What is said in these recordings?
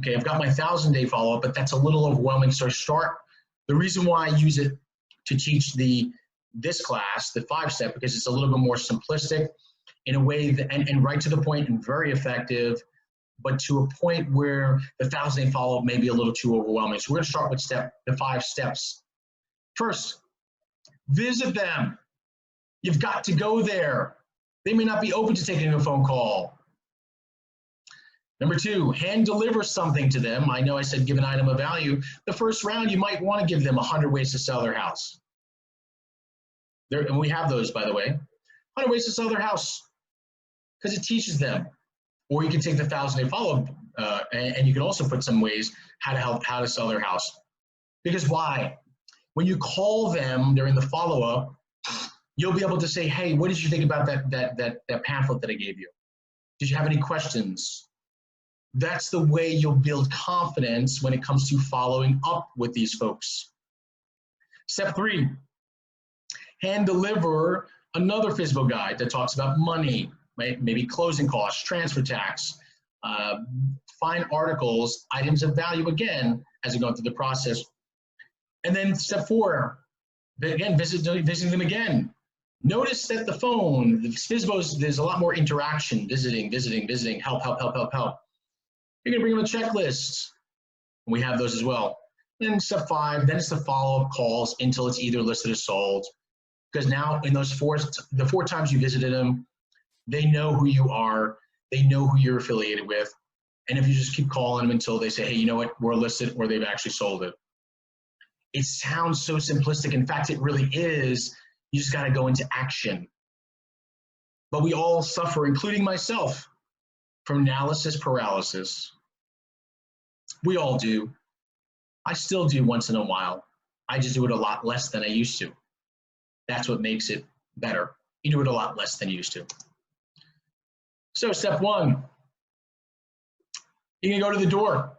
Okay, I've got my 1,000-day follow-up, but that's a little overwhelming. So the reason why I use it to teach this class, the 5-step, because it's a little bit more simplistic in a way that, and right to the point and very effective, but to a point where the 1,000-day follow-up may be a little too overwhelming. So we're gonna start with the 5 steps. First, visit them. You've got to go there. They may not be open to taking a phone call. Number 2, hand deliver something to them. I know I said give an item of value. The first round, you might want to give them 100 ways to sell their house. And we have those, by the way. 100 ways to sell their house, because it teaches them. Or you can take the 1,000-day follow-up, and you can also put some ways how to sell their house. Because why? When you call them during the follow-up, you'll be able to say, hey, what did you think about that pamphlet that I gave you? Did you have any questions? That's the way you'll build confidence when it comes to following up with these folks. Step 3, hand deliver another FSBO guide that talks about money, right? Maybe closing costs, transfer tax, find articles, items of value again as you go through the process. And then step 4, again, visiting them again. Notice that the phone, the FSBOs, there's a lot more interaction, visiting, help. You're gonna bring them a checklist. We have those as well. Then step 5, then it's the follow-up calls until it's either listed or sold. Because now in those the 4 times you visited them, they know who you are, they know who you're affiliated with. And if you just keep calling them until they say, hey, you know what, we're listed, or they've actually sold it. It sounds so simplistic. In fact, it really is. You just gotta go into action. But we all suffer, including myself, from analysis paralysis. We all do. I still do once in a while. I just do it a lot less than I used to. That's what makes it better. You do it a lot less than you used to. So step 1, you can go to the door,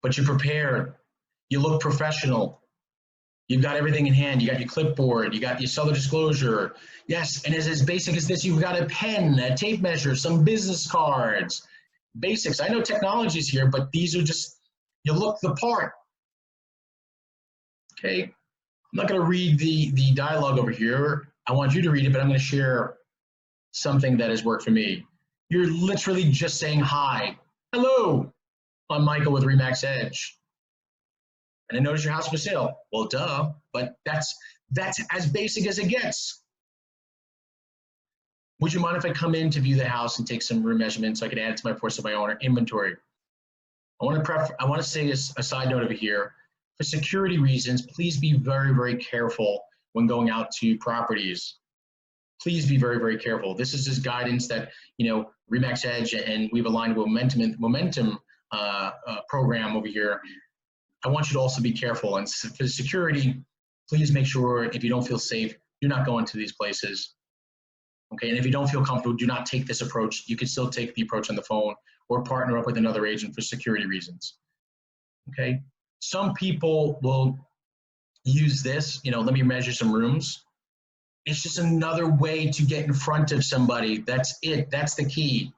but you're prepared. You look professional. You've got everything in hand. You got your clipboard. You got your seller disclosure. Yes, and as basic as this, you've got a pen, a tape measure, some business cards. Basics. I know technology's here, but these are just, you look the part. Okay, I'm not going to read the dialogue over here. I want you to read it, but I'm going to share something that has worked for me. You're literally just saying hi. Hello, I'm Michael with Remax Edge. And I noticed your house for sale. Well, duh, but that's as basic as it gets. Would you mind if I come in to view the house and take some room measurements so I can add it to my for sale by owner inventory? I want to say a side note over here. For security reasons, please be very, very careful when going out to properties. Please be very, very careful. This is just guidance that, Remax Edge and we've aligned with Momentum program over here. I want you to also be careful. And for security, please make sure if you don't feel safe, you're not going to these places. Okay, and if you don't feel comfortable, do not take this approach. You can still take the approach on the phone or partner up with another agent for security reasons. Okay, some people will use this, let me measure some rooms. It's just another way to get in front of somebody. That's it, that's the key.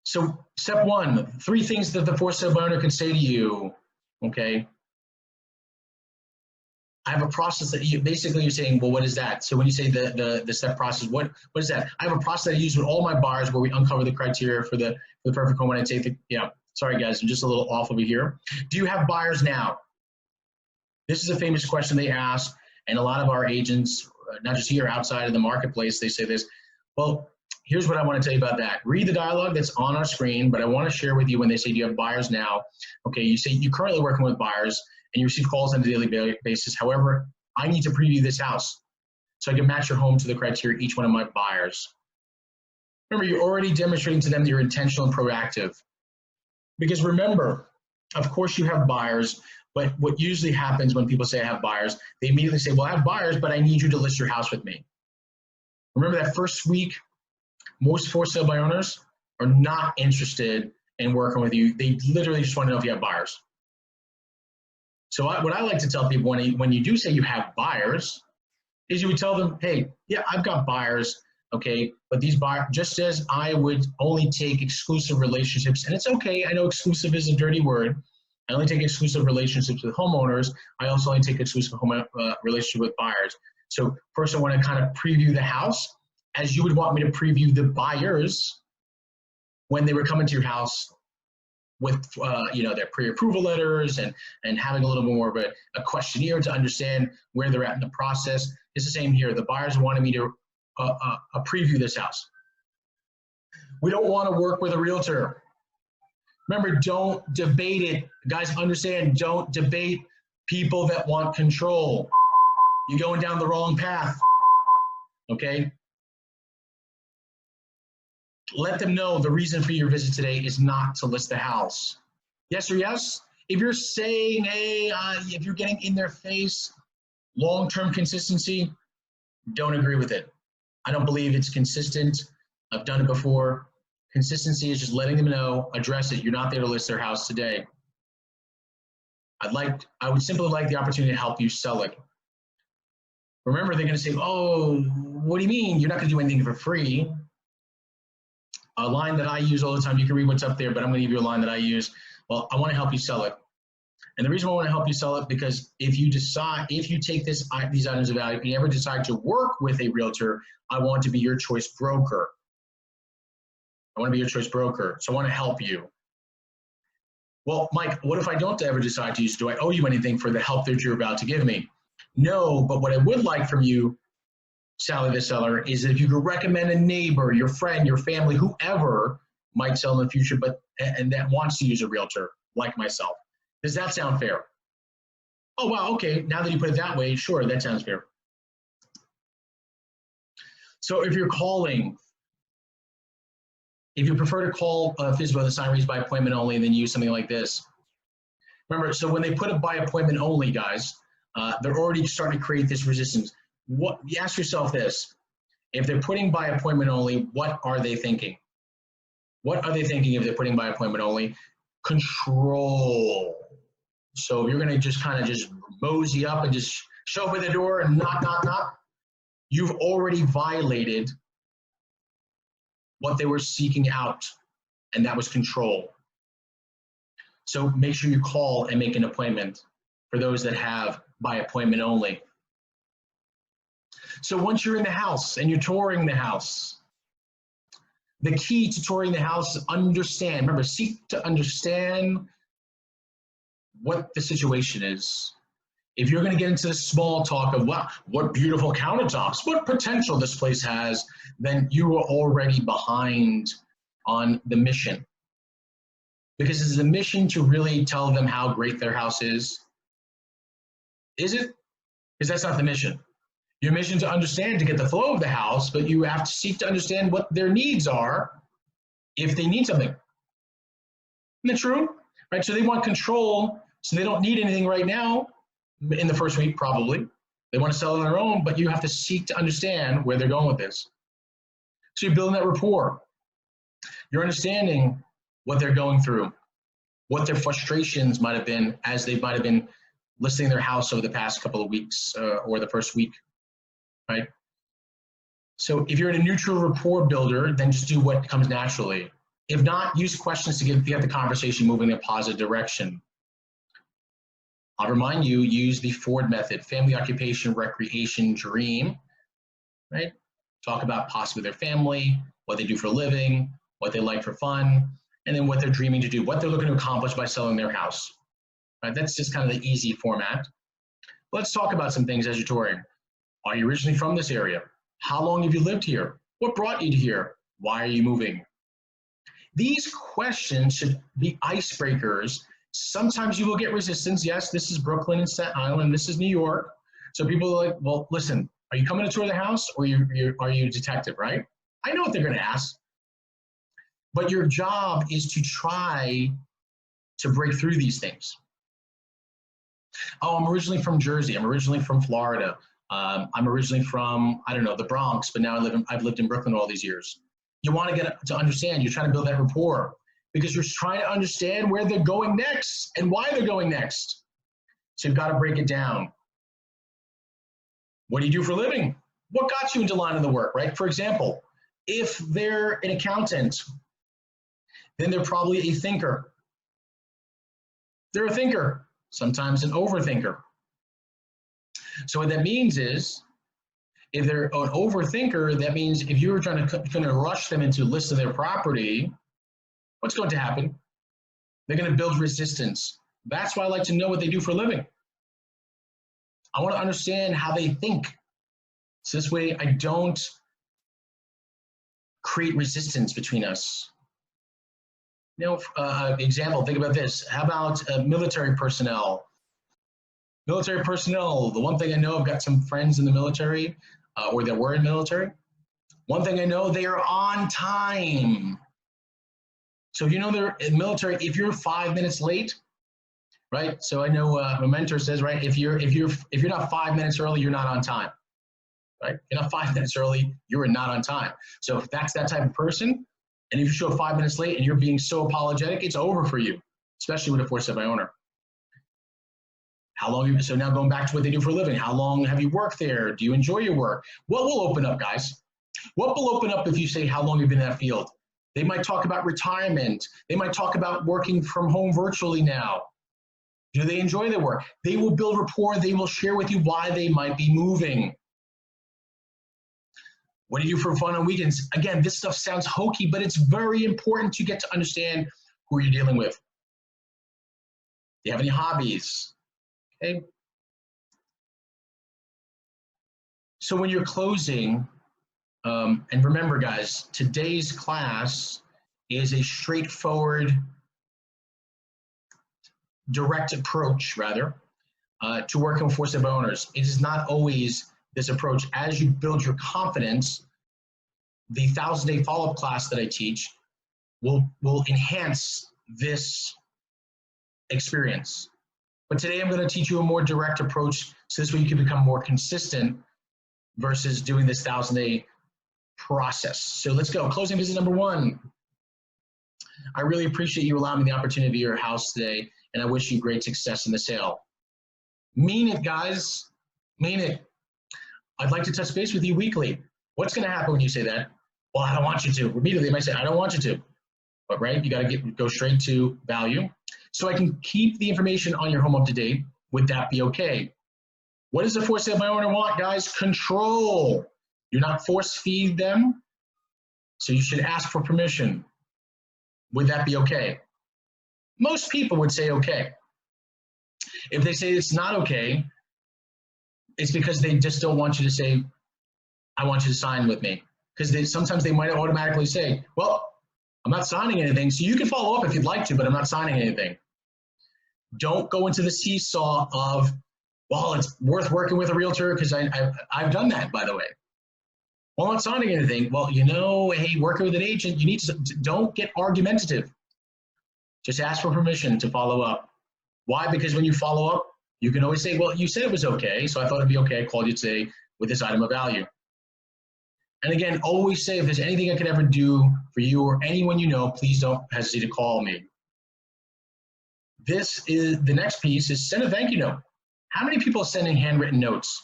So step 1, 3 things that the for sale owner can say to you, okay? I have a process that you're saying, well, what is that? So when you say the step process, what is that? I have a process that I use with all my buyers where we uncover the criteria for the perfect home. When I take sorry guys, I'm just a little off over here. Do you have buyers now? This is a famous question they ask, and a lot of our agents, not just here, outside of the marketplace, they say this. Well, here's what I want to tell you about that. Read the dialogue that's on our screen, but I want to share with you when they say, do you have buyers now? Okay, you say you're currently working with buyers and you receive calls on a daily basis. However, I need to preview this house so I can match your home to the criteria of each one of my buyers. Remember, you're already demonstrating to them that you're intentional and proactive. Because remember, of course you have buyers, but what usually happens when people say I have buyers, they immediately say, well, I have buyers, but I need you to list your house with me. Remember that first week, most for sale by owners are not interested in working with you. They literally just want to know if you have buyers. So what I like to tell people when you do say you have buyers is you would tell them, hey, yeah, I've got buyers. okay? But these buyers, just as I would only take exclusive relationships, and it's okay, I know exclusive is a dirty word. I only take exclusive relationships with homeowners. I also only take exclusive relationship with buyers. So first I want to kind of preview the house as you would want me to preview the buyers when they were coming to your house with their pre-approval letters and having a little bit more of a questionnaire to understand where they're at in the process. It's the same here. The buyers wanted me to preview this house. We don't want to work with a realtor. Remember, don't debate it. Guys, understand, don't debate people that want control. You're going down the wrong path, okay? Let them know the reason for your visit today is not to list the house. Yes or yes? If you're saying, hey, if you're getting in their face, long-term consistency, don't agree with it. I don't believe it's consistent. I've done it before. Consistency is just letting them know, address it. You're not there to list their house today. I would simply like the opportunity to help you sell it. Remember, they're going to say, oh, what do you mean? You're not going to do anything for free. A line that I use all the time, you can read what's up there, but I'm going to give you a line that I use. Well, I want to help you sell it. And the reason I want to help you sell it, because if you take these items of value, if you ever decide to work with a realtor, I want to be your choice broker. I want to be your choice broker. So I want to help you. Well, Mike, what if I don't ever decide to use it? Do I owe you anything for the help that you're about to give me? No, but what I would like from you, Sally the seller, is that if you could recommend a neighbor, your friend, your family, whoever might sell in the future, and that wants to use a realtor like myself. Does that sound fair? Oh, wow, okay, now that you put it that way, sure, that sounds fair. So if you're calling, if you prefer to call FSBO, the sign reads by appointment only, and then use something like this. Remember, so when they put it by appointment only, guys, they're already starting to create this resistance. You ask yourself this: if they're putting by appointment only, what are they thinking? What are they thinking if they're putting by appointment only? Control. So if you're going to just kind of just mosey up and just show up at the door and knock, you've already violated what they were seeking out, and that was control. So make sure you call and make an appointment for those that have by appointment only. So once you're in the house and you're touring the house, the key to touring the house is understand. Remember, seek to understand what the situation is. If you're going to get into the small talk of, wow, what beautiful countertops, what potential this place has, then you are already behind on the mission. Because is the mission to really tell them how great their house is? Is it? Because that's not the mission. Your mission to understand, to get the flow of the house, but you have to seek to understand what their needs are if they need something. Isn't that true? Right? So they want control, so they don't need anything right now. In the first week, probably. They want to sell on their own, but you have to seek to understand where they're going with this. So you're building that rapport. You're understanding what they're going through, what their frustrations might have been as they might have been listing their house over the past couple of weeks or the first week, right? So if you're in a neutral rapport builder, then just do what comes naturally. If not, use questions to get the conversation moving in a positive direction. I'll remind you, use the Ford method: family, occupation, recreation, dream, right? Talk about possibly their family, what they do for a living, what they like for fun, and then what they're dreaming to do, what they're looking to accomplish by selling their house, right? That's just kind of the easy format. Let's talk about some things as you're touring. Are you originally from this area? How long have you lived here? What brought you to here? Why are you moving? These questions should be icebreakers. Sometimes you will get resistance. Yes, this is Brooklyn and Staten Island. This is New York. So people are like, well, listen, are you coming to tour the house, or are you a detective, right? I know what they're going to ask. But your job is to try to break through these things. Oh, I'm originally from Jersey. I'm originally from Florida. I'm originally from, I don't know, the Bronx, but now I've lived in Brooklyn all these years. You want to get to understand. You're trying to build that rapport, because you're trying to understand where they're going next and why they're going next. So you've got to break it down. What do you do for a living? What got you into line of the work, right? For example, if they're an accountant, then they're probably a thinker. They're a thinker, sometimes an overthinker. So what that means is, if they're an overthinker, that means if you're trying to rush them into a list of their property, what's going to happen? They're going to build resistance. That's why I like to know what they do for a living. I want to understand how they think. So this way I don't create resistance between us. You know, example, think about this. How about military personnel? Military personnel, the one thing I know, I've got some friends in the military, or that were in military. One thing I know, they are on time. So you know they're in military, if you're 5 minutes late, right? So I know my mentor says, right, if you're not 5 minutes early, you're not on time. Right? You're not 5 minutes early, you're not on time. So if that's that type of person, and if you show up 5 minutes late and you're being so apologetic, it's over for you, especially with a forced by owner. How long? So now going back to what they do for a living, how long have you worked there? Do you enjoy your work? What will open up, guys? What will open up if you say how long you've been in that field? They might talk about retirement. They might talk about working from home virtually now. Do they enjoy their work? They will build rapport. They will share with you why they might be moving. What do you do for fun on weekends? Again, this stuff sounds hokey, but it's very important to get to understand who you're dealing with. Do you have any hobbies? Okay. So when you're closing, and remember guys, today's class is a straightforward, direct approach rather, to working with forced owners. It is not always this approach. As you build your confidence, the 1,000-day follow-up class that I teach will enhance this experience. But today I'm going to teach you a more direct approach so this way you can become more consistent versus doing this 1,000-day process. So let's go. Closing visit number 1. I really appreciate you allowing me the opportunity to be at your house today, and I wish you great success in the sale. Mean it, guys. Mean it. I'd like to touch base with you weekly. What's going to happen when you say that? Well, I don't want you to. Repeatedly, they might say, I don't want you to. But right, you got to go straight to value. So I can keep the information on your home up to date. Would that be okay? What does the forced sale by owner want, guys? Control. You're not force feed them, so you should ask for permission. Would that be okay? Most people would say okay. If they say it's not okay, it's because they just don't want you to say, I want you to sign with me. Because sometimes they might automatically say, well, I'm not signing anything, so you can follow up if you'd like to, but I'm not signing anything. Don't go into the seesaw of, well, it's worth working with a realtor, because I've done that, by the way. Well, I'm not signing anything. Well, you know, hey, working with an agent, you need to, don't get argumentative. Just ask for permission to follow up. Why? Because when you follow up, you can always say, well, you said it was okay, so I thought it'd be okay. I called you today with this item of value. And again, always say, if there's anything I could ever do for you or anyone you know, please don't hesitate to call me. This is the next piece is send a thank you note. How many people are sending handwritten notes?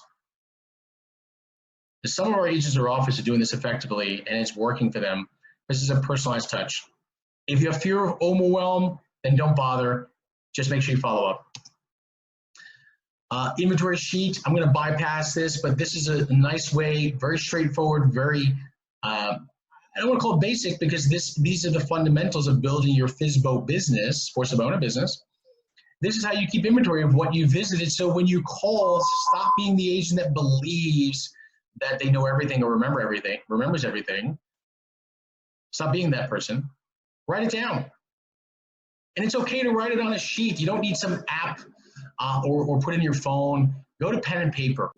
Some of our agents or offices are doing this effectively, and it's working for them. This is a personalized touch. If you have fear of overwhelm, then don't bother. Just make sure you follow up. Inventory sheet, I'm going to bypass this, but this is a nice way, very straightforward, very, I don't want to call it basic, because these are the fundamentals of building your FSBO business, forced by owner business. This is how you keep inventory of what you visited. So when you call, stop being the agent that believes that they know everything or remembers everything. Stop being that person. Write it down. And it's okay to write it on a sheet. You don't need some app or put it in your phone. Go to pen and paper.